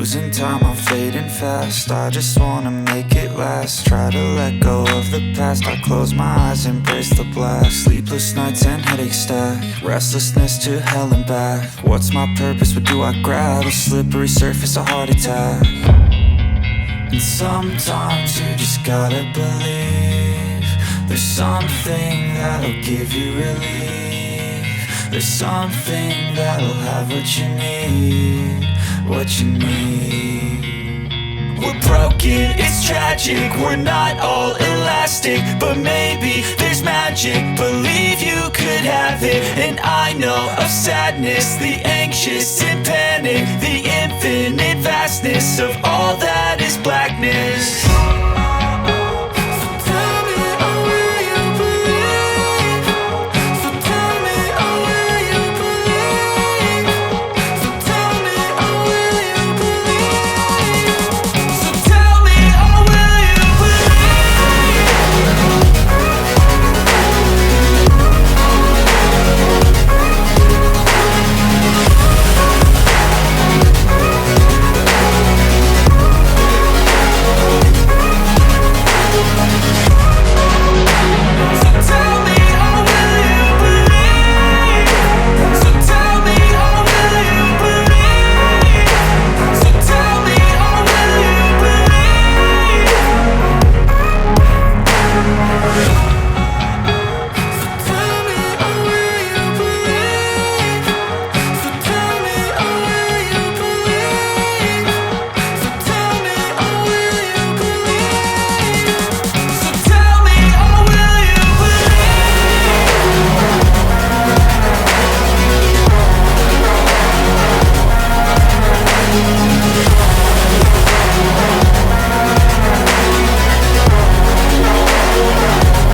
losing time, I'm fading fast. I just wanna make it last. Try to let go of the past. I close my eyes, embrace the blast. Sleepless nights and headaches stack. Restlessness to hell and back. What's my purpose, what do I grab? A slippery surface, a heart attack. And sometimes you just gotta believe there's something that'll give you relief. There's something that'll have what you need, what you need. We're broken, it's tragic, we're not all elastic, but maybe there's magic, believe you could have it. And I know of sadness, the anxious and panic, the infinite vastness of all that